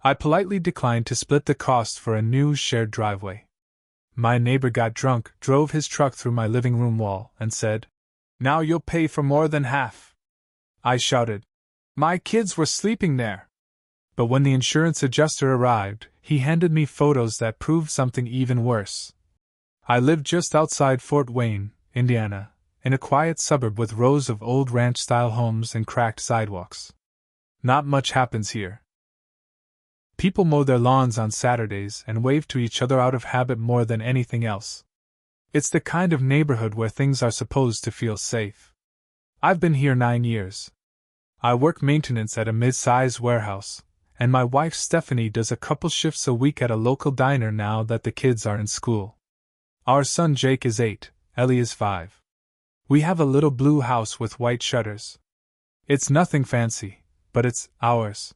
I politely declined to split the cost for a new shared driveway. My neighbor got drunk, drove his truck through my living room wall, and said, "Now you'll pay for more than half." I shouted, "My kids were sleeping there." But when the insurance adjuster arrived, he handed me photos that proved something even worse. I lived just outside Fort Wayne, Indiana, in a quiet suburb with rows of old ranch-style homes and cracked sidewalks. Not much happens here. People mow their lawns on Saturdays and wave to each other out of habit more than anything else. It's the kind of neighborhood where things are supposed to feel safe. I've been here 9 years. I work maintenance at a mid-size warehouse, and my wife Stephanie does a couple shifts a week at a local diner now that the kids are in school. Our son Jake is 8, Ellie is 5. We have a little blue house with white shutters. It's nothing fancy, but it's ours.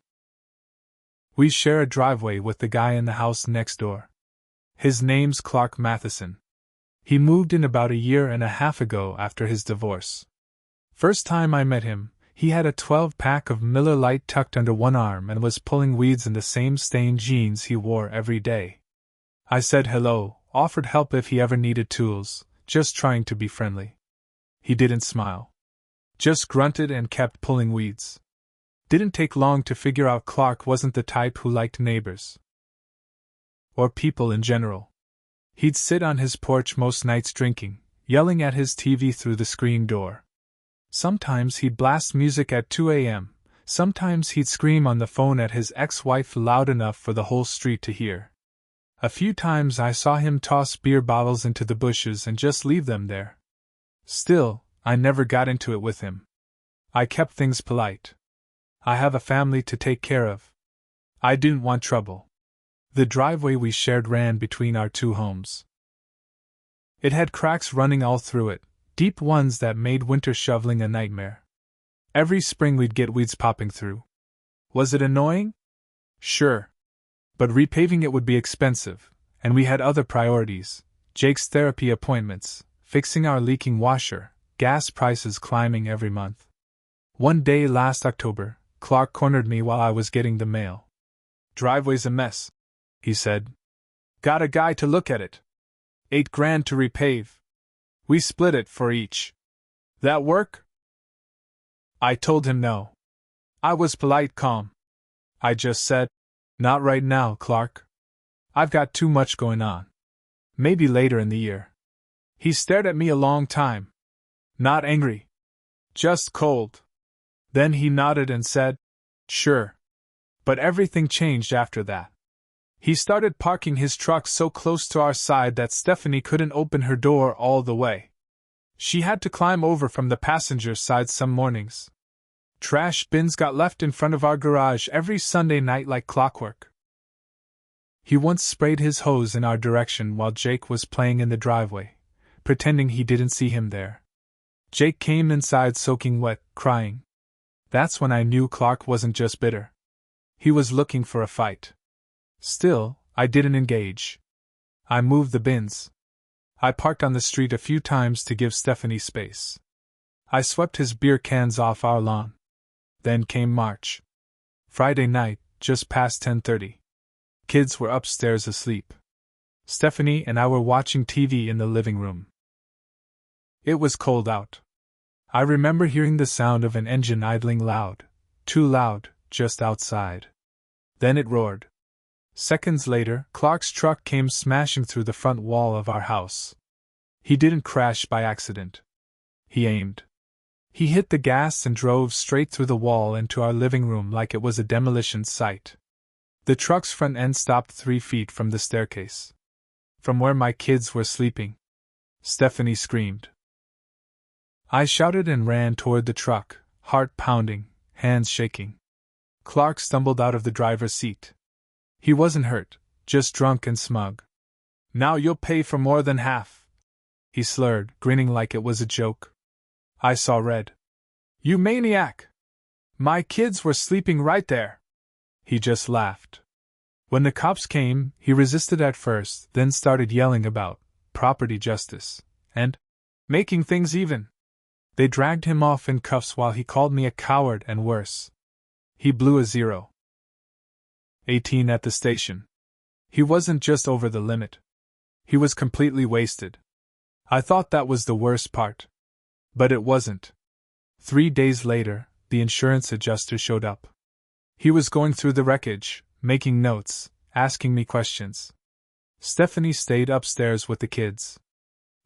We share a driveway with the guy in the house next door. His name's Clark Matheson. He moved in about a year and a half ago after his divorce. First time I met him, he had a 12-pack of Miller Lite tucked under one arm and was pulling weeds in the same stained jeans he wore every day. I said hello, offered help if he ever needed tools, just trying to be friendly. He didn't smile. Just grunted and kept pulling weeds. Didn't take long to figure out Clark wasn't the type who liked neighbors. Or people in general. He'd sit on his porch most nights drinking, yelling at his TV through the screen door. Sometimes he'd blast music at 2 a.m., sometimes he'd scream on the phone at his ex-wife loud enough for the whole street to hear. A few times I saw him toss beer bottles into the bushes and just leave them there. Still, I never got into it with him. I kept things polite. I have a family to take care of. I didn't want trouble. The driveway we shared ran between our two homes. It had cracks running all through it, deep ones that made winter shoveling a nightmare. Every spring we'd get weeds popping through. Was it annoying? Sure. But repaving it would be expensive, and we had other priorities: Jake's therapy appointments, fixing our leaking washer, gas prices climbing every month. One day last October, Clark cornered me while I was getting the mail. "Driveway's a mess," he said. "Got a guy to look at it. $8,000 to repave. We split it for each. That work?" I told him no. I was polite, calm. I just said, "Not right now, Clark. I've got too much going on. Maybe later in the year." He stared at me a long time. Not angry. Just cold. Then he nodded and said, "Sure." But everything changed after that. He started parking his truck so close to our side that Stephanie couldn't open her door all the way. She had to climb over from the passenger side some mornings. Trash bins got left in front of our garage every Sunday night like clockwork. He once sprayed his hose in our direction while Jake was playing in the driveway, pretending he didn't see him there. Jake came inside soaking wet, crying. That's when I knew Clark wasn't just bitter. He was looking for a fight. Still, I didn't engage. I moved the bins. I parked on the street a few times to give Stephanie space. I swept his beer cans off our lawn. Then came March. Friday night, just past 10:30. Kids were upstairs asleep. Stephanie and I were watching TV in the living room. It was cold out. I remember hearing the sound of an engine idling loud, too loud, just outside. Then it roared. Seconds later, Clark's truck came smashing through the front wall of our house. He didn't crash by accident. He aimed. He hit the gas and drove straight through the wall into our living room like it was a demolition site. The truck's front end stopped 3 feet from the staircase. From where my kids were sleeping. Stephanie screamed. I shouted and ran toward the truck, heart pounding, hands shaking. Clark stumbled out of the driver's seat. He wasn't hurt, just drunk and smug. "Now you'll pay for more than half," he slurred, grinning like it was a joke. I saw red. "You maniac! My kids were sleeping right there." He just laughed. When the cops came, he resisted at first, then started yelling about property justice and making things even. They dragged him off in cuffs while he called me a coward and worse. He blew a zero. 18 at the station. He wasn't just over the limit. He was completely wasted. I thought that was the worst part. But it wasn't. 3 days later, the insurance adjuster showed up. He was going through the wreckage, making notes, asking me questions. Stephanie stayed upstairs with the kids.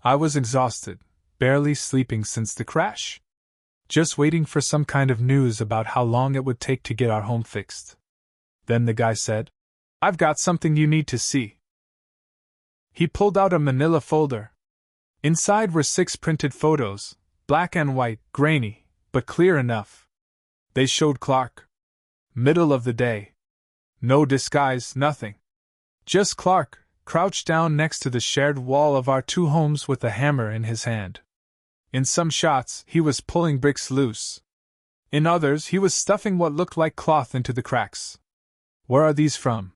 I was exhausted, barely sleeping since the crash. Just waiting for some kind of news about how long it would take to get our home fixed. Then the guy said, "I've got something you need to see." He pulled out a manila folder. Inside were 6 printed photos, black and white, grainy, but clear enough. They showed Clark. Middle of the day. No disguise, nothing. Just Clark, crouched down next to the shared wall of our 2 homes with a hammer in his hand. In some shots, he was pulling bricks loose. In others, he was stuffing what looked like cloth into the cracks. "Where are these from?"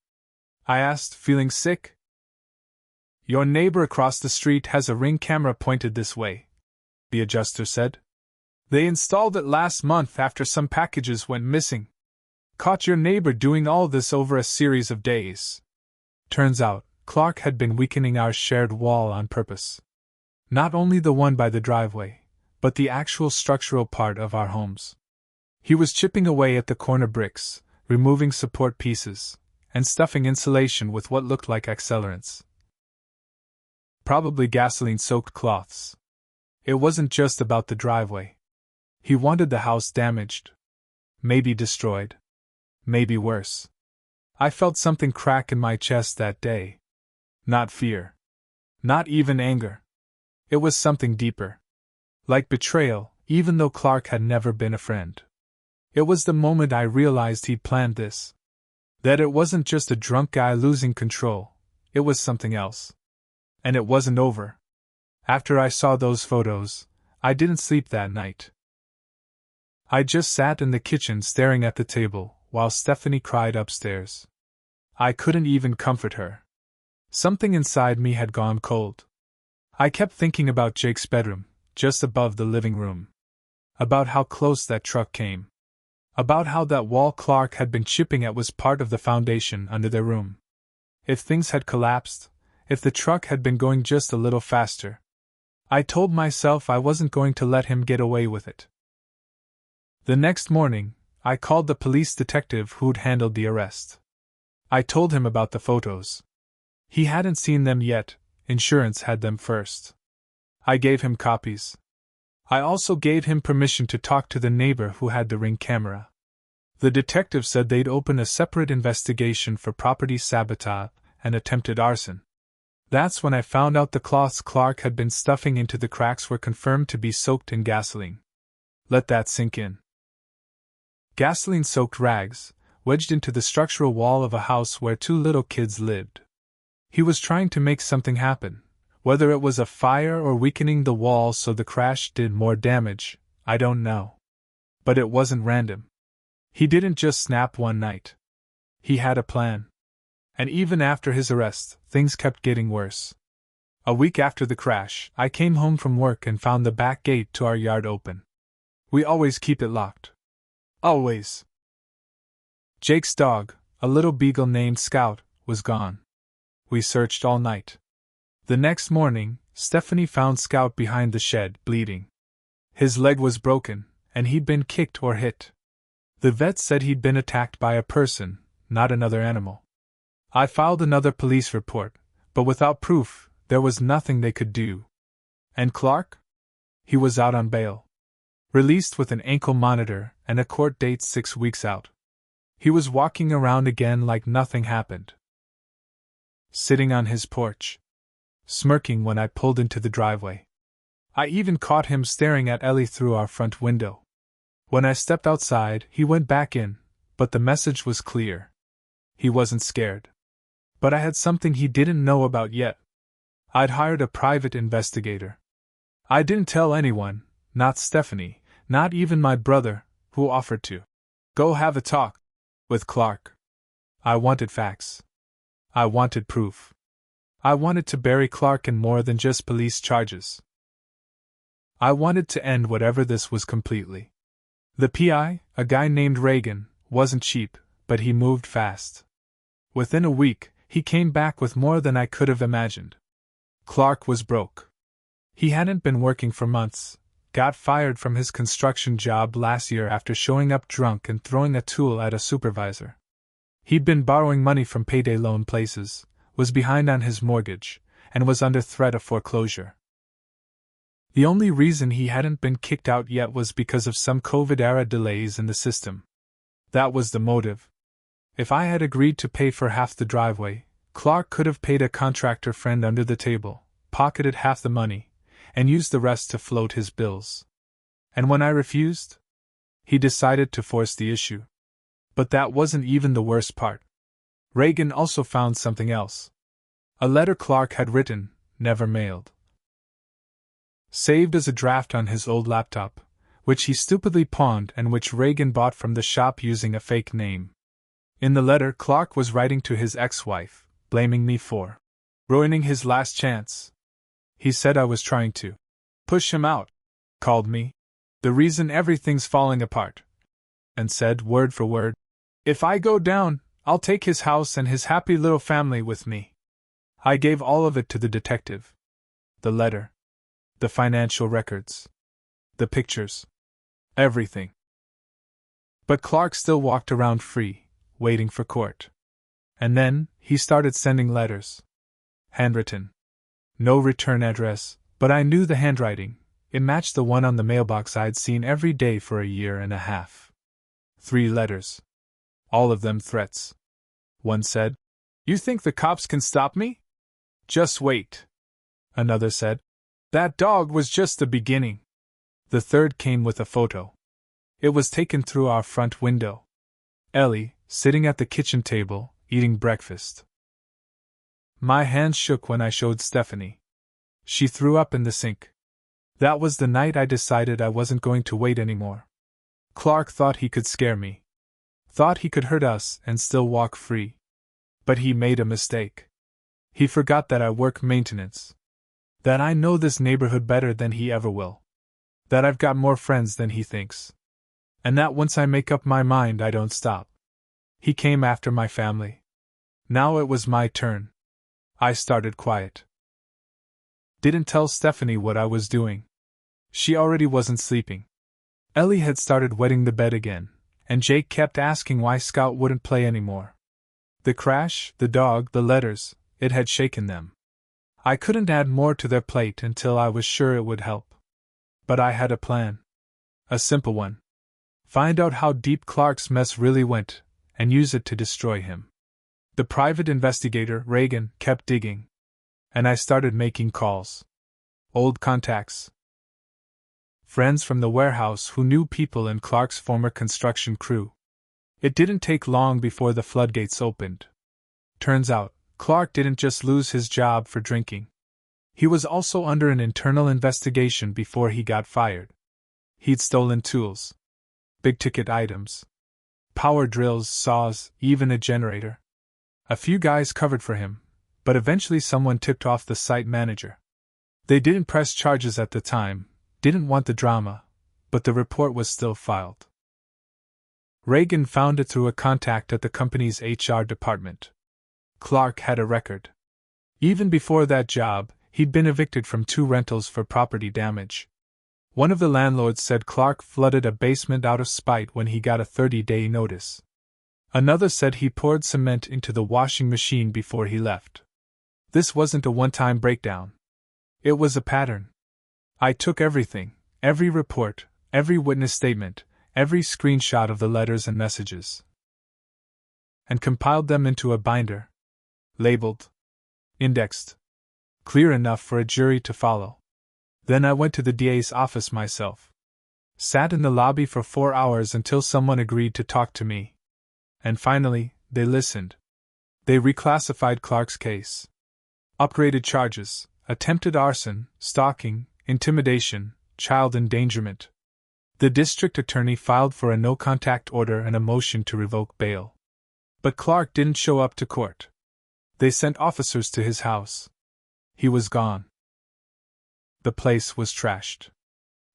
I asked, feeling sick. "Your neighbor across the street has a Ring camera pointed this way," the adjuster said. "They installed it last month after some packages went missing. Caught your neighbor doing all this over a series of days." Turns out, Clark had been weakening our shared wall on purpose. Not only the one by the driveway, but the actual structural part of our homes. He was chipping away at the corner bricks, removing support pieces, and stuffing insulation with what looked like accelerants. Probably gasoline-soaked cloths. It wasn't just about the driveway. He wanted the house damaged. Maybe destroyed. Maybe worse. I felt something crack in my chest that day. Not fear. Not even anger. It was something deeper. Like betrayal, even though Clark had never been a friend. It was the moment I realized he'd planned this. That it wasn't just a drunk guy losing control, it was something else. And it wasn't over. After I saw those photos, I didn't sleep that night. I just sat in the kitchen staring at the table, while Stephanie cried upstairs. I couldn't even comfort her. Something inside me had gone cold. I kept thinking about Jake's bedroom, just above the living room. About how close that truck came. About how that wall Clark had been chipping at was part of the foundation under their room. If things had collapsed, if the truck had been going just a little faster, I told myself I wasn't going to let him get away with it. The next morning, I called the police detective who'd handled the arrest. I told him about the photos. He hadn't seen them yet, insurance had them first. I gave him copies. I also gave him permission to talk to the neighbor who had the Ring camera. The detective said they'd open a separate investigation for property sabotage and attempted arson. That's when I found out the cloths Clark had been stuffing into the cracks were confirmed to be soaked in gasoline. Let that sink in. Gasoline-soaked rags, wedged into the structural wall of a house where 2 little kids lived. He was trying to make something happen. Whether it was a fire or weakening the wall so the crash did more damage, I don't know. But it wasn't random. He didn't just snap one night. He had a plan. And even after his arrest, things kept getting worse. A week after the crash, I came home from work and found the back gate to our yard open. We always keep it locked. Always. Jake's dog, a little beagle named Scout, was gone. We searched all night. The next morning, Stephanie found Scout behind the shed, bleeding. His leg was broken, and he'd been kicked or hit. The vet said he'd been attacked by a person, not another animal. I filed another police report, but without proof, there was nothing they could do. And Clark? He was out on bail. Released with an ankle monitor and a court date 6 weeks out. He was walking around again like nothing happened. Sitting on his porch. Smirking when I pulled into the driveway. I even caught him staring at Ellie through our front window. When I stepped outside, he went back in, but the message was clear. He wasn't scared. But I had something he didn't know about yet. I'd hired a private investigator. I didn't tell anyone, not Stephanie, not even my brother, who offered to go have a talk with Clark. I wanted facts. I wanted proof. I wanted to bury Clark in more than just police charges. I wanted to end whatever this was completely. The PI, a guy named Reagan, wasn't cheap, but he moved fast. Within a week, he came back with more than I could have imagined. Clark was broke. He hadn't been working for months, got fired from his construction job last year after showing up drunk and throwing a tool at a supervisor. He'd been borrowing money from payday loan places, was behind on his mortgage, and was under threat of foreclosure. The only reason he hadn't been kicked out yet was because of some COVID-era delays in the system. That was the motive. If I had agreed to pay for half the driveway, Clark could have paid a contractor friend under the table, pocketed half the money, and used the rest to float his bills. And when I refused, he decided to force the issue. But that wasn't even the worst part. Reagan also found something else. A letter Clark had written, never mailed. Saved as a draft on his old laptop, which he stupidly pawned and which Reagan bought from the shop using a fake name. In the letter, Clark was writing to his ex-wife, blaming me for ruining his last chance. He said I was trying to push him out, called me the reason everything's falling apart, and said, word for word, if I go down, I'll take his house and his happy little family with me. I gave all of it to the detective. The letter. The financial records. The pictures. Everything. But Clark still walked around free, waiting for court. And then, he started sending letters. Handwritten. No return address, but I knew the handwriting. It matched the one on the mailbox I'd seen every day for a year and a half. 3 letters. All of them threats. One said, "You think the cops can stop me? Just wait." Another said, "That dog was just the beginning." The third came with a photo. It was taken through our front window. Ellie, sitting at the kitchen table, eating breakfast. My hands shook when I showed Stephanie. She threw up in the sink. That was the night I decided I wasn't going to wait anymore. Clark thought he could scare me. Thought he could hurt us and still walk free. But he made a mistake. He forgot that I work maintenance. That I know this neighborhood better than he ever will. That I've got more friends than he thinks. And that once I make up my mind I don't stop. He came after my family. Now it was my turn. I started quiet. Didn't tell Stephanie what I was doing. She already wasn't sleeping. Ellie had started wetting the bed again, and Jake kept asking why Scout wouldn't play anymore. The crash, the dog, the letters, it had shaken them. I couldn't add more to their plate until I was sure it would help. But I had a plan. A simple one. Find out how deep Clark's mess really went, and use it to destroy him. The private investigator, Reagan, kept digging. And I started making calls. Old contacts. Friends from the warehouse who knew people in Clark's former construction crew. It didn't take long before the floodgates opened. Turns out, Clark didn't just lose his job for drinking. He was also under an internal investigation before he got fired. He'd stolen tools. Big-ticket items. Power drills, saws, even a generator. A few guys covered for him, but eventually someone tipped off the site manager. They didn't press charges at the time, didn't want the drama, but the report was still filed. Reagan found it through a contact at the company's HR department. Clark had a record. Even before that job, he'd been evicted from 2 rentals for property damage. One of the landlords said Clark flooded a basement out of spite when he got a 30-day notice. Another said he poured cement into the washing machine before he left. This wasn't a one-time breakdown. It was a pattern. I took everything, every report, every witness statement, every screenshot of the letters and messages, and compiled them into a binder. Labeled. Indexed. Clear enough for a jury to follow. Then I went to the DA's office myself. Sat in the lobby for 4 hours until someone agreed to talk to me. And finally, they listened. They reclassified Clark's case. Upgraded charges: attempted arson, stalking, intimidation, child endangerment. The district attorney filed for a no-contact order and a motion to revoke bail. But Clark didn't show up to court. They sent officers to his house. He was gone. The place was trashed.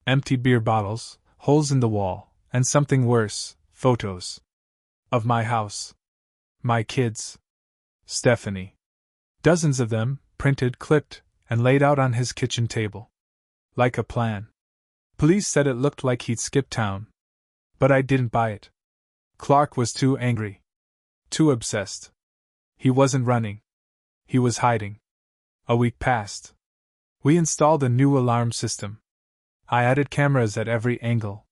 Empty beer bottles, holes in the wall, and something worse, photos. Of my house. My kids. Stephanie. Dozens of them, printed, clipped, and laid out on his kitchen table. Like a plan. Police said it looked like he'd skipped town. But I didn't buy it. Clark was too angry. Too obsessed. He wasn't running. He was hiding. A week passed. We installed a new alarm system. I added cameras at every angle.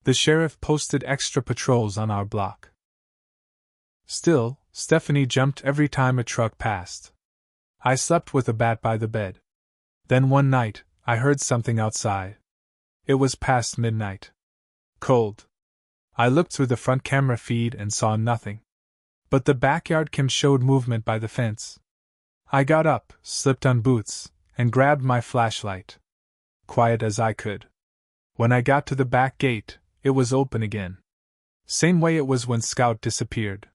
The sheriff posted extra patrols on our block. Still, Stephanie jumped every time a truck passed. I slept with a bat by the bed. Then one night, I heard something outside. It was past midnight. Cold. I looked through the front camera feed and saw nothing. But the backyard cam showed movement by the fence. I got up, slipped on boots, and grabbed my flashlight. Quiet as I could. When I got to the back gate, it was open again. Same way it was when Scout disappeared.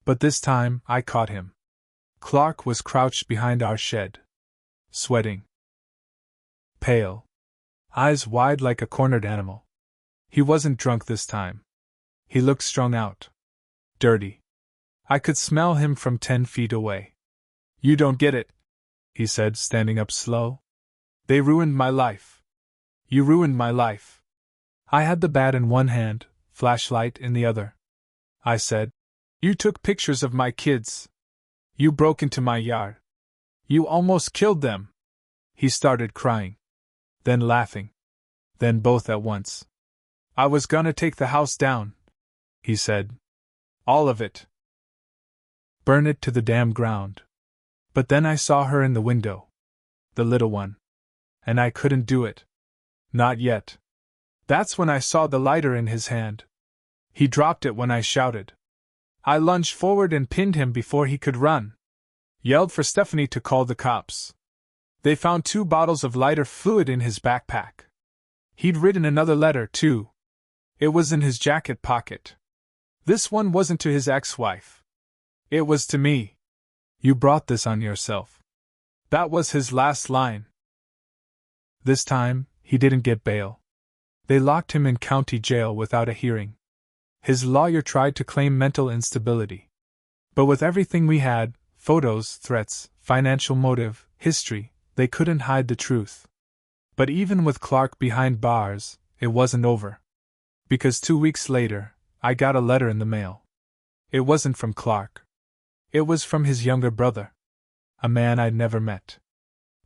But this time, I caught him. Clark was crouched behind our shed. Sweating. Pale. Eyes wide like a cornered animal. He wasn't drunk this time. He looked strung out. Dirty. I could smell him from 10 feet away. "You don't get it," he said, standing up slow. "They ruined my life. You ruined my life." I had the bat in one hand, flashlight in the other. I said, "You took pictures of my kids. You broke into my yard. You almost killed them." He started crying. Then laughing. Then both at once. "I was gonna take the house down," he said. "All of it. Burn it to the damn ground." But then I saw her in the window. The little one. And I couldn't do it. Not yet. That's when I saw the lighter in his hand. He dropped it when I shouted. I lunged forward and pinned him before he could run. Yelled for Stephanie to call the cops. They found 2 bottles of lighter fluid in his backpack. He'd written another letter, too. It was in his jacket pocket. This one wasn't to his ex-wife. It was to me. "You brought this on yourself." That was his last line. This time, he didn't get bail. They locked him in county jail without a hearing. His lawyer tried to claim mental instability. But with everything we had, photos, threats, financial motive, history, they couldn't hide the truth. But even with Clark behind bars, it wasn't over. Because 2 weeks later, I got a letter in the mail. It wasn't from Clark. It was from his younger brother. A man I'd never met.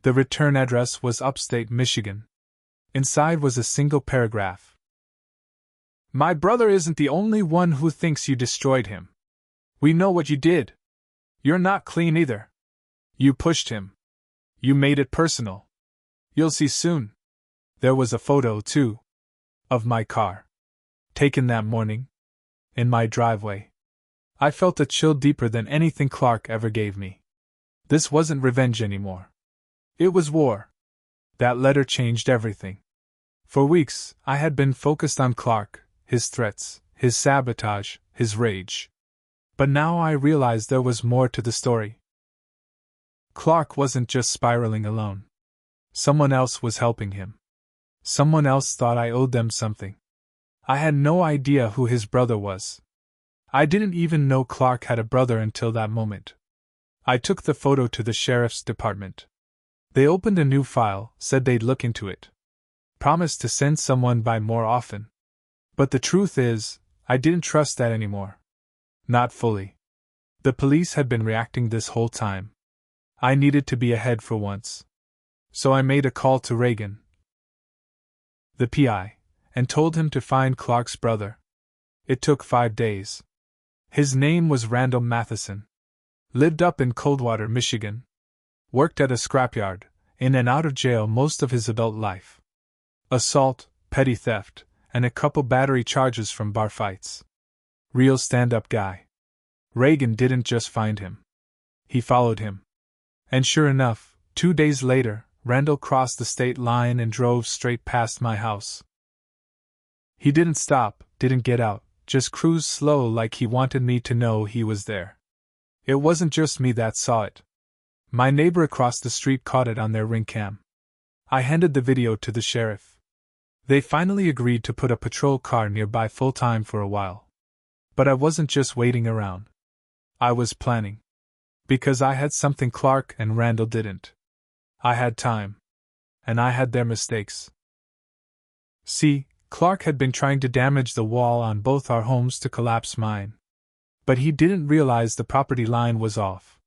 The return address was upstate Michigan. Inside was a single paragraph. "My brother isn't the only one who thinks you destroyed him. We know what you did. You're not clean either. You pushed him. You made it personal. You'll see soon." There was a photo, too. Of my car. Taken that morning. In my driveway. I felt a chill deeper than anything Clark ever gave me. This wasn't revenge anymore. It was war. That letter changed everything. For weeks, I had been focused on Clark, his threats, his sabotage, his rage. But now I realized there was more to the story. Clark wasn't just spiraling alone. Someone else was helping him. Someone else thought I owed them something. I had no idea who his brother was. I didn't even know Clark had a brother until that moment. I took the photo to the sheriff's department. They opened a new file, said they'd look into it. Promised to send someone by more often. But the truth is, I didn't trust that anymore. Not fully. The police had been reacting this whole time. I needed to be ahead for once. So I made a call to Reagan, the PI, and told him to find Clark's brother. It took 5 days. His name was Randall Matheson. Lived up in Coldwater, Michigan. Worked at a scrapyard, in and out of jail most of his adult life. Assault, petty theft, and a couple battery charges from bar fights. Real stand-up guy. Reagan didn't just find him. He followed him. And sure enough, 2 days later, Randall crossed the state line and drove straight past my house. He didn't stop, didn't get out, just cruised slow like he wanted me to know he was there. It wasn't just me that saw it. My neighbor across the street caught it on their ring cam. I handed the video to the sheriff. They finally agreed to put a patrol car nearby full-time for a while. But I wasn't just waiting around. I was planning. Because I had something Clark and Randall didn't. I had time. And I had their mistakes. See, Clark had been trying to damage the wall on both our homes to collapse mine. But he didn't realize the property line was off.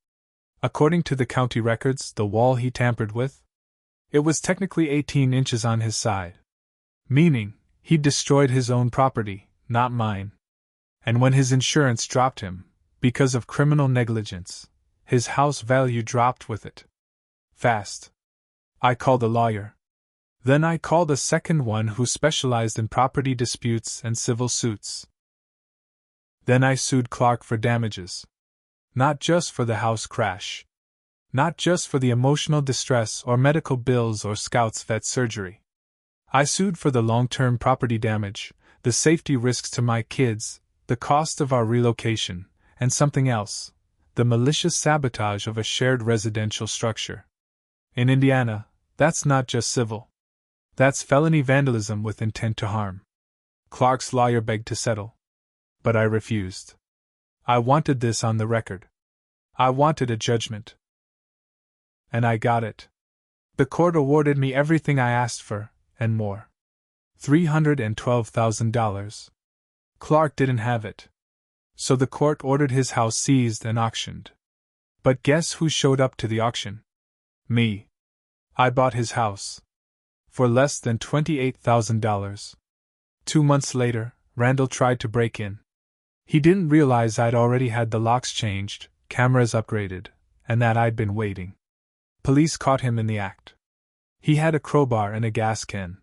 According to the county records, the wall he tampered with, it was technically 18 inches on his side. Meaning, he destroyed his own property, not mine. And when his insurance dropped him, because of criminal negligence, his house value dropped with it. Fast. I called a lawyer. Then I called a second one who specialized in property disputes and civil suits. Then I sued Clark for damages. Not just for the house crash. Not just for the emotional distress or medical bills or Scout's vet surgery. I sued for the long-term property damage, the safety risks to my kids, the cost of our relocation, and something else, the malicious sabotage of a shared residential structure. In Indiana, that's not just civil. That's felony vandalism with intent to harm. Clark's lawyer begged to settle. But I refused. I wanted this on the record. I wanted a judgment. And I got it. The court awarded me everything I asked for, and more. $312,000. Clark didn't have it. So the court ordered his house seized and auctioned. But guess who showed up to the auction? Me. I bought his house. For less than $28,000. 2 months later, Randall tried to break in. He didn't realize I'd already had the locks changed, cameras upgraded, and that I'd been waiting. Police caught him in the act. He had a crowbar and a gas can.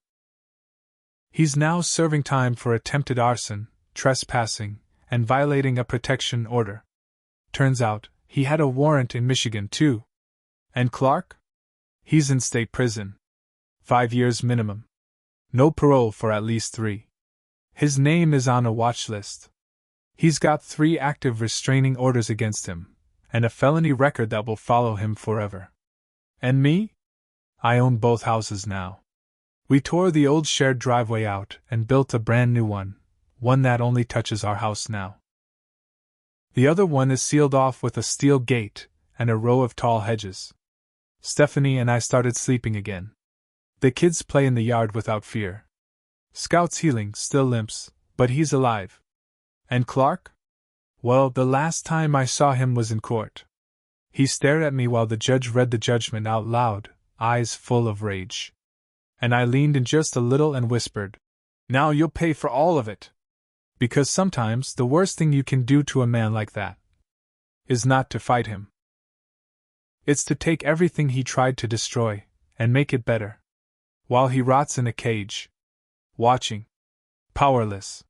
He's now serving time for attempted arson, trespassing, and violating a protection order. Turns out, he had a warrant in Michigan, too. And Clark? He's in state prison. 5 years minimum. No parole for at least 3. His name is on a watch list. He's got 3 active restraining orders against him, and a felony record that will follow him forever. And me? I own both houses now. We tore the old shared driveway out and built a brand new one that only touches our house now. The other one is sealed off with a steel gate and a row of tall hedges. Stephanie and I started sleeping again. The kids play in the yard without fear. Scout's healing still limps, but he's alive. And Clark? Well, the last time I saw him was in court. He stared at me while the judge read the judgment out loud, eyes full of rage. And I leaned in just a little and whispered, "Now you'll pay for all of it." Because sometimes the worst thing you can do to a man like that is not to fight him. It's to take everything he tried to destroy and make it better. While he rots in a cage. Watching. Powerless.